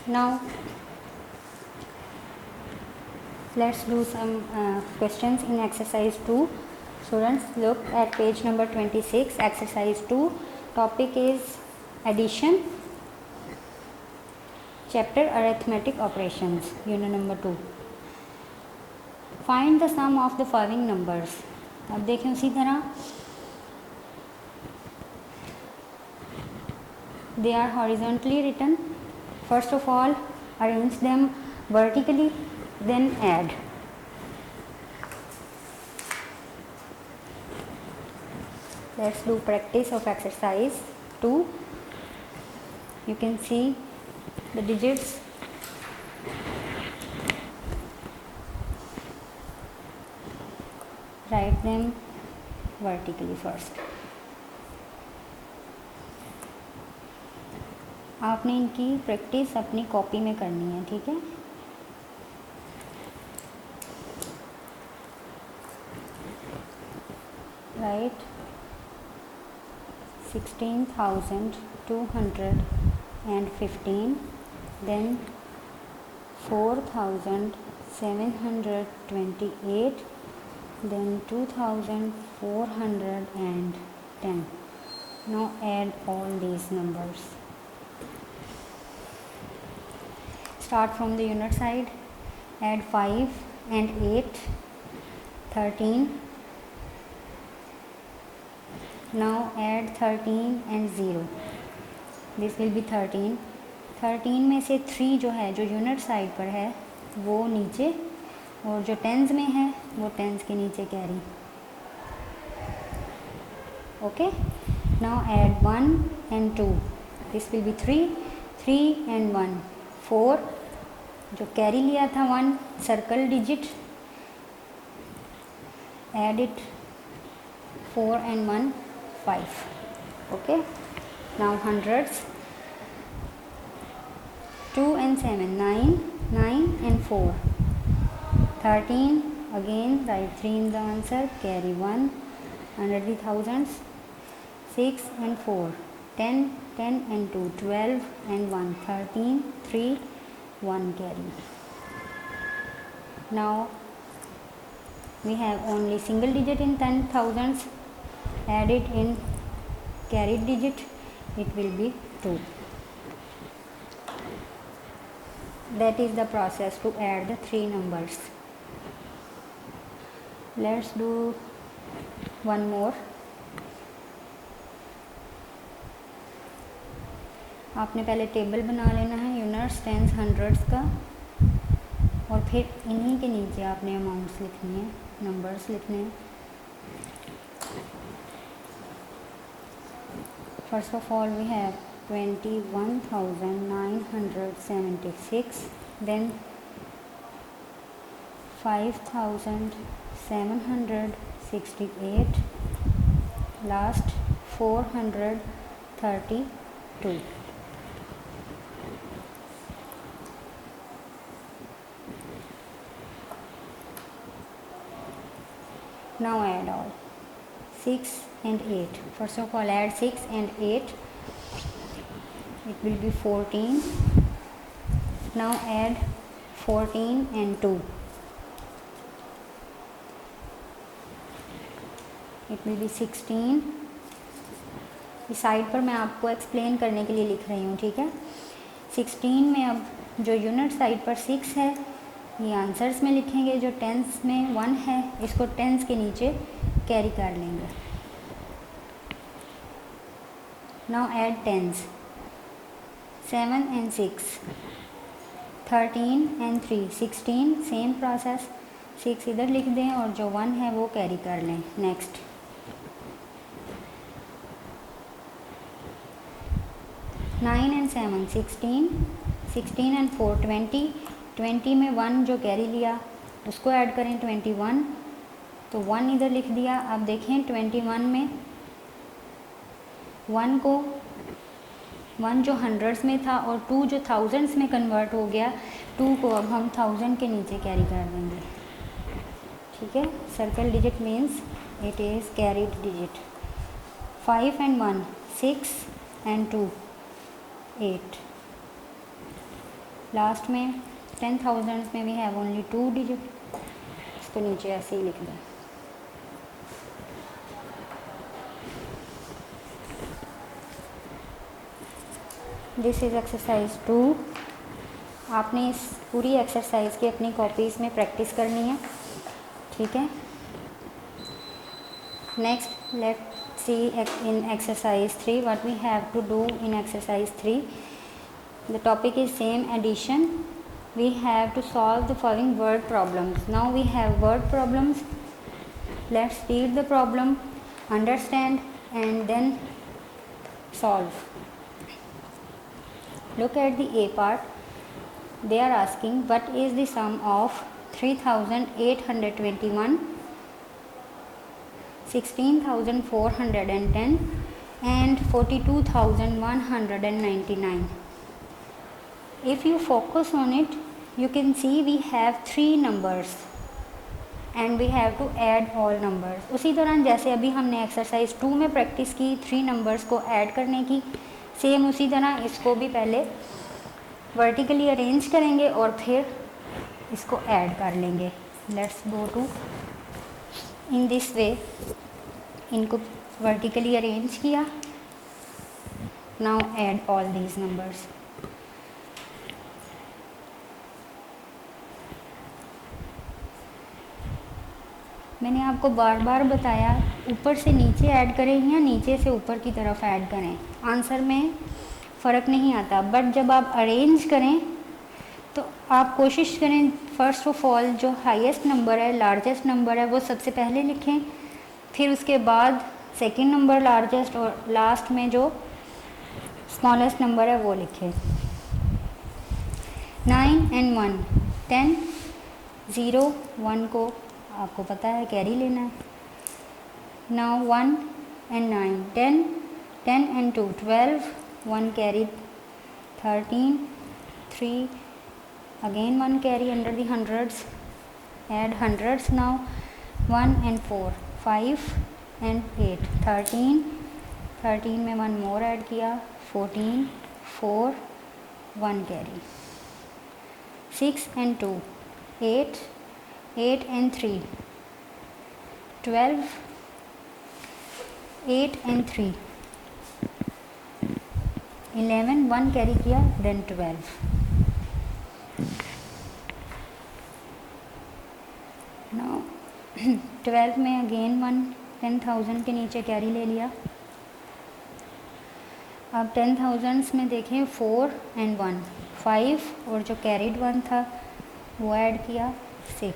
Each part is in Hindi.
Now let's do some questions in exercise 2. Students, look at page number 26, exercise 2. Topic is addition, chapter arithmetic operations, unit number 2. Find the sum of the following numbers. अब देखें उसी तरह they are horizontally written. First of all, arrange them vertically, then add. Let's do practice of exercise 2. You can see the digits. Write them vertically first. आपने इनकी प्रैक्टिस अपनी कॉपी में करनी है, ठीक है। Right 16,215, then 4,728, then 2,410. Now add all these numbers. Start from the unit side. Add 5 and 8, 13. Now add 13 and 0. This will be 13. 13 में से 3 जो है, जो यूनिट साइड पर है वो नीचे, और जो टेंस में है वो टेंस के नीचे carry. Okay. Now add 1 and 2. This will be 3. 3 and 1, 4. जो कैरी लिया था 1, circle digit, add it. 4 and 1, 5. Okay. Now hundreds. 2 and 7, 9. 9 and 4, 13. Again write 3 in the answer, carry 1. 100 the thousands. 6 and 4, 10. 10 and 2, 12 and 1, 13. 3, 1 carry. Now we have only single digit in 10 thousands. Add it in carried digit, it will be 2. That is the process to add the 3 numbers. Let's do one more. आपने पहले टेबल बना लेना है यूनिट्स, टेंस, हंड्रेड्स का, और फिर इन्हीं के नीचे आपने अमाउंट्स लिखनी है, नंबर्स लिखने हैं. First of all we have 21,976, then 5,768, last 432. Now add all. 6 and 8. First of all add 6 and 8. It will be 14. Now add 14 and 2. It will be 16. इस साइड पर मैं आपको एक्सप्लेन करने के लिए लिख रही हूँ, ठीक है। 16 में अब जो यूनिट साइड पर 6 है ये आंसर्स में लिखेंगे, जो टेंस में 1 है इसको टेंस के नीचे कैरी कर लेंगे. Now add tens. 7 and 6, 13 and 3, 16. Same process, 6 इधर लिख दें और जो 1 है वो कैरी कर लें. Next 9 and 7, 16. 16 and 4, 20. 20 में 1 जो कैरी लिया उसको ऐड करें, 21. तो 1 इधर लिख दिया. अब देखें 21 में 1 को 1 जो हंड्रेड्स में था और 2 जो थाउजेंड्स में कन्वर्ट हो गया, 2 को अब हम 1000 के नीचे कैरी कर देंगे. ठीक है. Circle digit means it is carried digit. 5 and 1, 6 and 2, 8. Last में 10,000 में वी हैव ओनली 2 डिजिट, इसको नीचे ऐसे ही लिख दें। This is exercise 2। आपने इस पूरी एक्सरसाइज की अपनी कॉपीज़ में प्रैक्टिस करनी है, ठीक है। Next let see in exercise 3 what we have to do in exercise 3। The topic is same, addition. We have to solve the following word problems. Now we have word problems. Let's read the problem, understand and then solve. Look at the A part. They are asking what is the sum of 3,821, 16,410 and 42,199. If you focus on it, you can see we have 3 numbers and we have to add all numbers. उसी दौरान जैसे अभी हमने एक्सरसाइज 2 में प्रैक्टिस की 3 नंबर्स को ऐड करने की, सेम उसी तरह इसको भी पहले वर्टिकली अरेंज करेंगे और फिर इसको ऐड कर लेंगे। Let's go to in this way. इनको वर्टिकली अरेंज किया, now add all these numbers. मैंने आपको बार बार बताया ऊपर से नीचे ऐड करें या नीचे से ऊपर की तरफ ऐड करें, आंसर में फ़र्क नहीं आता। बट जब आप अरेंज करें तो आप कोशिश करें फर्स्ट ऑफ ऑल जो हाईएस्ट नंबर है, लार्जेस्ट नंबर है, वो सबसे पहले लिखें, फिर उसके बाद सेकंड नंबर लार्जेस्ट और लास्ट में जो स्मॉलेस्ट नंबर है वो लिखें। 9 and 1 10, 0 1 को आपको पता है कैरी लेना है। Now 1 and 9 10, 10 and 2 12, 1 carry 13, 3 again 1 carry under the hundreds, add hundreds now। 1 and 4 5 and 8 13, 13 में 1 more ऐड किया 14, 4 1 carry। 6 and 2 8, 8 and 3 12, 8 and 3 11, 1 carry किया देन 12। नाउ 12 में अगेन 1 10,000 के नीचे कैरी ले लिया। अब 10,000 में देखें 4 and 1 5 और जो कैरीड 1 था वो ऐड किया 6।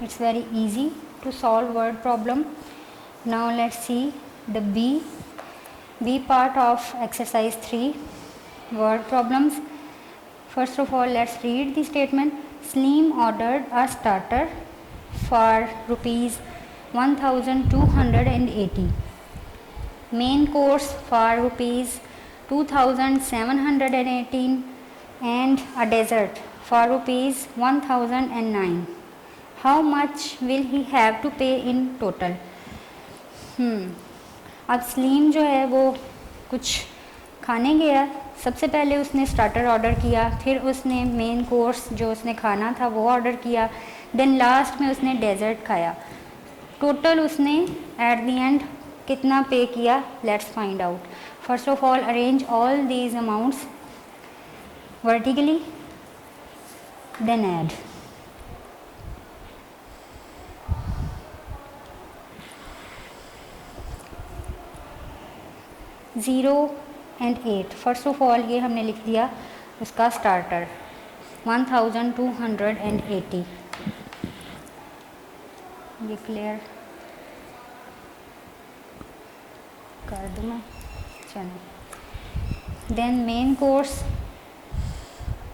It's very easy to solve word problem. Now let's see the B part of exercise 3, word problems. First of all, let's read the statement. Slim ordered a starter for rupees 1,280, main course for rupees 2,718 and a dessert for rupees 1,009. How much will he have to pay in total? अब सलीम जो है वो कुछ खाने गया, सबसे पहले उसने स्टार्टर ऑर्डर किया, फिर उसने मेन कोर्स जो उसने खाना था वो ऑर्डर किया, देन लास्ट में उसने डेजर्ट खाया। टोटल उसने एट द एंड कितना पे किया, let's find out. First of all arrange all these amounts vertically, then add. 0 and 8, first of all ये हमने लिख दिया उसका स्टार्टर 1,280। ये क्लियर कर दूँ मैं, चलो। Then main course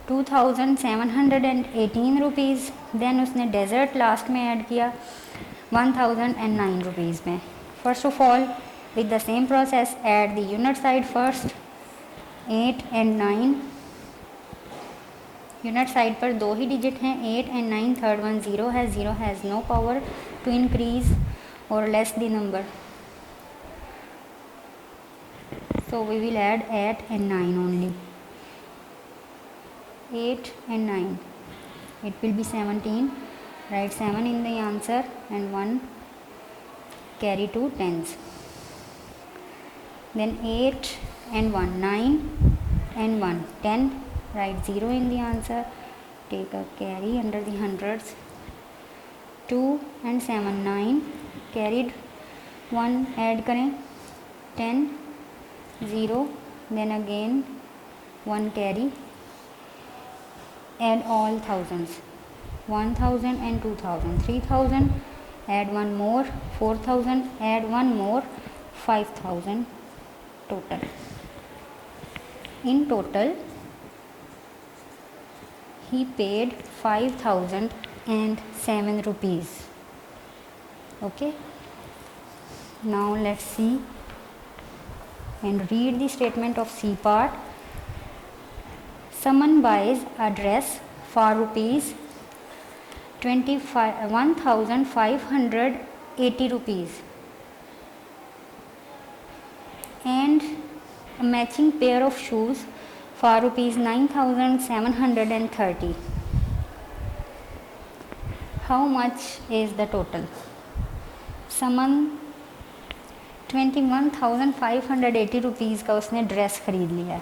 2,718 rupees, then उसने डेजर्ट लास्ट में ऐड किया 1,009 रुपीज़ में। First of all with the same process add the unit side first, 8 and 9। Unit side पर 2 ही डिजिट हैं 8 and 9, थर्ड वन 0 है, 0 has no power to increase or less the number. So we will add 8 and 9 only. 8 and 9. It will be 17. Write 7 in the answer and 1 carry 2 tens. Then 8 and 1, 9 and 1, 10. Write 0 in the answer. Take a carry under the hundreds. 2 and 7, 9. Carried 1 add करें 10, 0. Then again 1 carry. Add all thousands. 1000 and 2000. 3000. Add 1 more. 4000. Add 1 more. 5000 total. In total, he paid 5007 rupees. Okay. Now let's see and read the statement of C part. Someone buys a dress for rupees 1580 rupees and a matching pair of shoes for rupees 9730. How much is the total? Someone 21,580 rupees का उसने ड्रेस खरीद लिया है.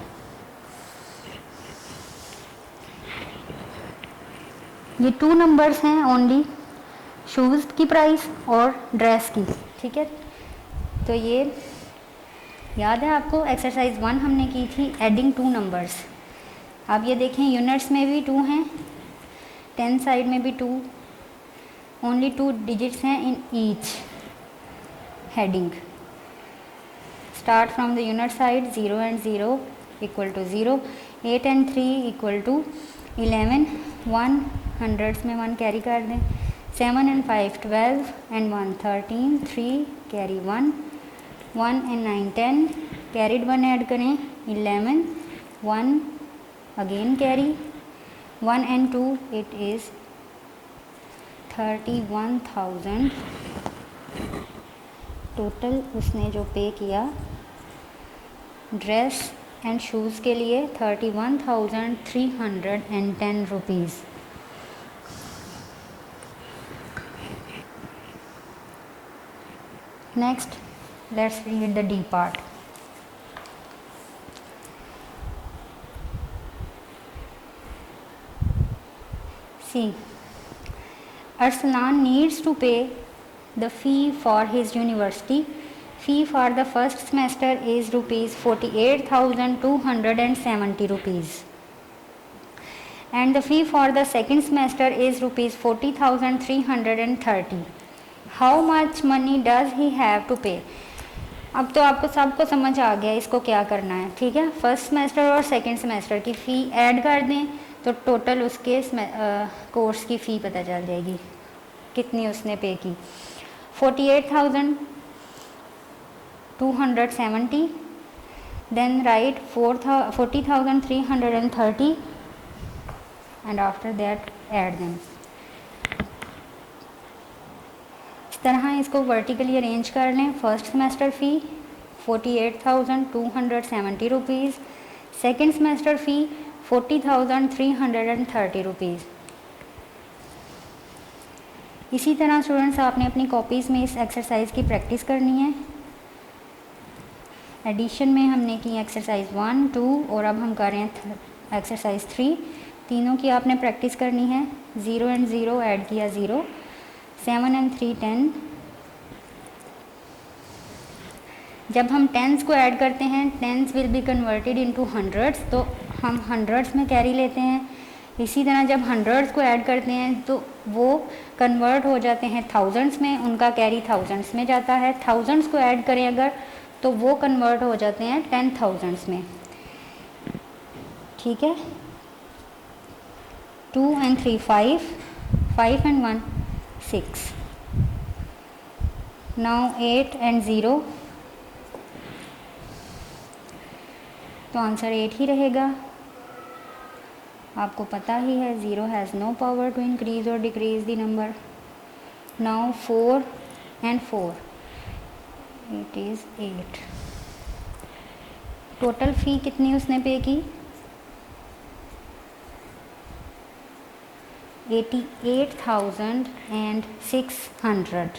ये 2 नंबर्स हैं ओनली, शूज़ की प्राइस और ड्रेस की. ठीक है, तो ये याद है आपको एक्सरसाइज 1 हमने की थी एडिंग 2 नंबर्स. आप ये देखें यूनिट्स में भी 2 हैं, 10 साइड में भी 2, ओनली 2 डिजिट्स हैं in each heading. Start from the unit side. 0 and 0 equal to 0. 8 and 3 equal to 11. 1 hundreds में 1 carry कर दें. 7 and 5 12 and 1 13. 3 carry 1. 1 and 9 10. Carried 1 add करें 11. 1 again carry. 1 and 2 it is 31,000. Total उसने जो पे किया ड्रेस एंड शूज़ के लिए 31,310 rupees. Next let's read the D part. See Arslan needs to pay the fee for his university. Fee for the first semester is rupees 48,270 rupees and the fee for the second semester is rupees 40,330. How much money does he have to pay? अब तो आपको सबको समझ आ गया इसको क्या करना है. ठीक है, फर्स्ट सेमेस्टर और सेकंड सेमेस्टर की फ़ी ऐड कर दें तो टोटल उसके कोर्स की फ़ी पता चल जाएगी कितनी उसने पे की. 48,270. Then write 40,330 and after that add them. इस तरह इसको वर्टिकली अरेंज कर लें. फर्स्ट सेमेस्टर फ़ी 48,270 रुपीज़. सेकेंड सेमेस्टर फ़ी 40,330 रुपीज़. इसी तरह स्टूडेंट्स आपने अपनी कॉपीज़ में इस एक्सरसाइज की प्रैक्टिस करनी है. एडिशन में हमने की एक्सरसाइज 1 2 और अब हम कर रहे हैं एक्सरसाइज 3. तीनों की आपने प्रैक्टिस करनी है. 0 and 0 ऐड किया 0. 7 and 3 10. जब हम टेंस को ऐड करते हैं tens will be converted into hundreds, तो हम हंड्रेड्स में कैरी लेते हैं. इसी तरह जब हंड्रेड्स को ऐड करते हैं तो वो कन्वर्ट हो जाते हैं थाउजेंड्स में, उनका कैरी थाउजेंड्स में जाता है. थाउजेंड्स को ऐड करें अगर तो वो कन्वर्ट हो जाते हैं 10,000s में. ठीक है, 2 and 3 5, 5 and 1 6. Now 8 and 0, तो आंसर 8 ही रहेगा. आपको पता ही है 0 has no power to increase or decrease the number. Now 4 and 4 it is 8. Total fee कितनी उसने पे की? 88,600।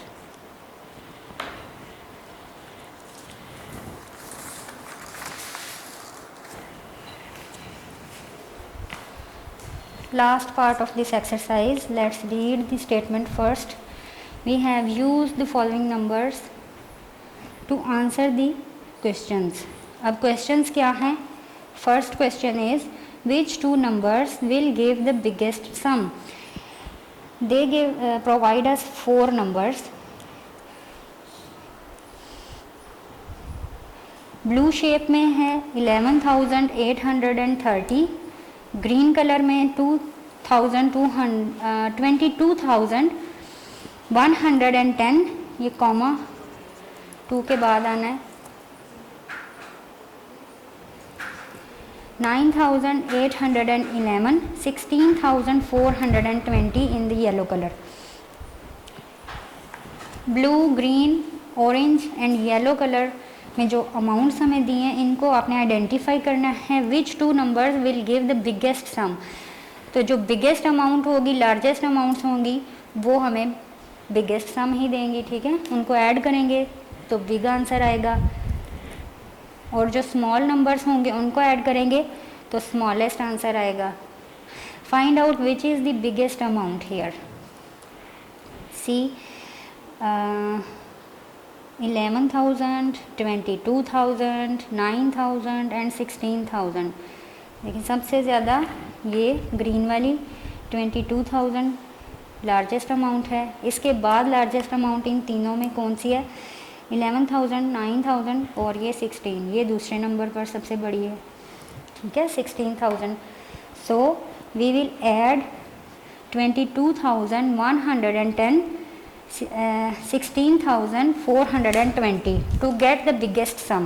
Last part of this exercise, let's read the statement first. We have used the following numbers to answer the questions. अब questions क्या हैं? First question is, which two numbers will give the biggest sum? They provide us four numbers. Blue shape में है 11,830, ग्रीन कलर में 22,110, ये कॉमा 2 के बाद आना है, 9,811, 16,420 in the yellow color. Blue, green, orange and yellow colour में जो अमाउंट्स हमें दिए हैं इनको आपने आइडेंटिफाई करना है. Which two numbers will give the biggest sum. तो जो बिगेस्ट अमाउंट होगी, लार्जेस्ट अमाउंट्स होंगी, वो हमें बिगेस्ट सम ही देंगी. ठीक है, उनको ऐड करेंगे तो बिग आंसर आएगा, और जो स्मॉल नंबर्स होंगे उनको ऐड करेंगे तो स्मॉलेस्ट आंसर आएगा. Find out which is the biggest amount here. See 11,000, 22,000, 9,000 and 16,000. लेकिन सबसे ज़्यादा ये ग्रीन वाली 22,000 लार्जेस्ट अमाउंट है. इसके बाद लार्जेस्ट अमाउंट इन तीनों में कौन सी है? 11,000, 9,000 और ये 16. ये दूसरे नंबर पर सबसे बड़ी है. ठीक है, 16,000. So we will add 22,110, 16,420 to get the biggest sum.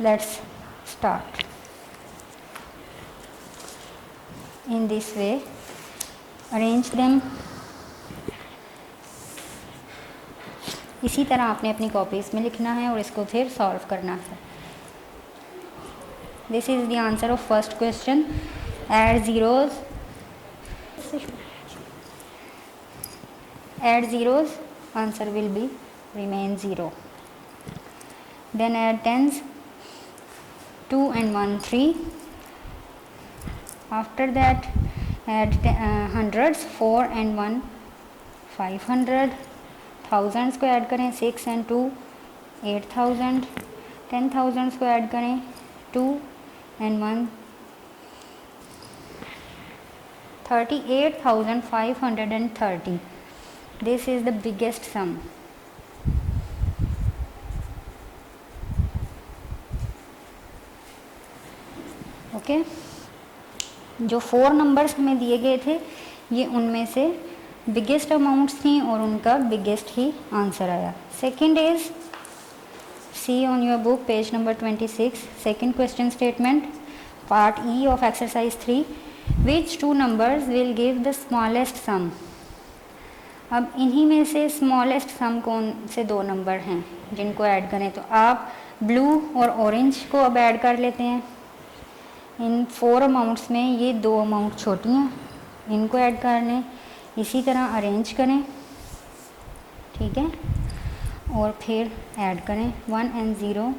Let's start. In this way, arrange them. इसी तरह आपने अपनी कॉपीज़ में लिखना है और इसको फिर सॉल्व करना है. This is the answer of first question. Add zeros. Add zeros, answer will be remain 0. Then add tens, 2 and 1 3. After that add hundreds, 4 and 1 500. thousands को ऐड करें, 6 and 2 8,000. 10,000 को ऐड करें, 2 and 1 38,530. This is the biggest sum. Okay, जो 4 नंबर्स हमें दिए गए थे ये उनमें से बिगेस्ट अमाउंट्स थी और उनका बिगेस्ट ही आंसर आया. Second is, see on your book page number 26, second question statement, part E of exercise 3. Which two numbers will give the smallest sum. अब इन्हीं में से स्मॉलेस्ट सम कौन से 2 नंबर हैं जिनको ऐड करें? तो आप ब्लू और ऑरेंज को अब ऐड कर लेते हैं. इन 4 अमाउंट्स में ये 2 अमाउंट छोटी हैं, इनको ऐड कर लें. इसी तरह अरेंज करें. ठीक है, और फिर ऐड करें 1 and 0,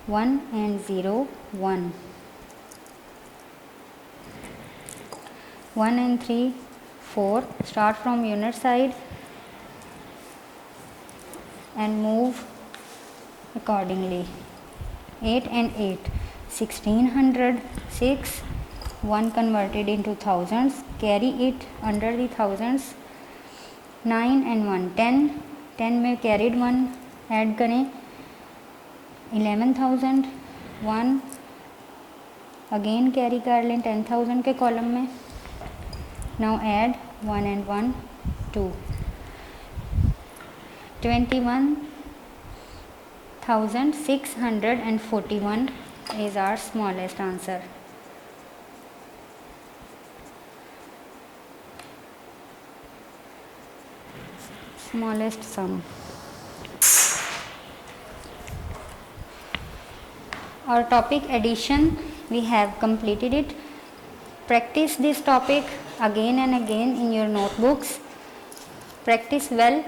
1 and 0, 1, 1 and 3, 4. Start from unit side and move accordingly. 8 and 8, 1600, 6, 1 converted into thousands, carry it under the thousands. 9 and 1 10, 10 में carried 1 ऐड करें, 11,000, 1 अगेन कैरी कर लें 10,000 के कॉलम में. Now add 1 and 1 2, 21,641 is our smallest answer. Smallest sum. Our topic addition, we have completed it. Practice this topic again and again in your notebooks. Practice well,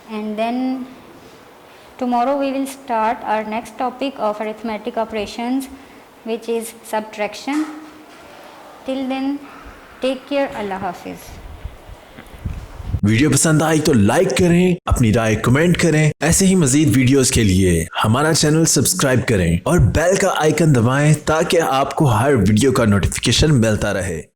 and then tomorrow we will start our next topic of arithmetic operations, which is subtraction. Till then, take care. Allah Hafiz. Video पसंद आई तो लाइक करें, अपनी राय कमेंट करें। ऐसे ही मजीद वीडियोस के लिए हमारा चैनल सब्सक्राइब करें और बेल का आइकन दबाएं ताकि आपको हर वीडियो का नोटिफिकेशन मिलता रहे।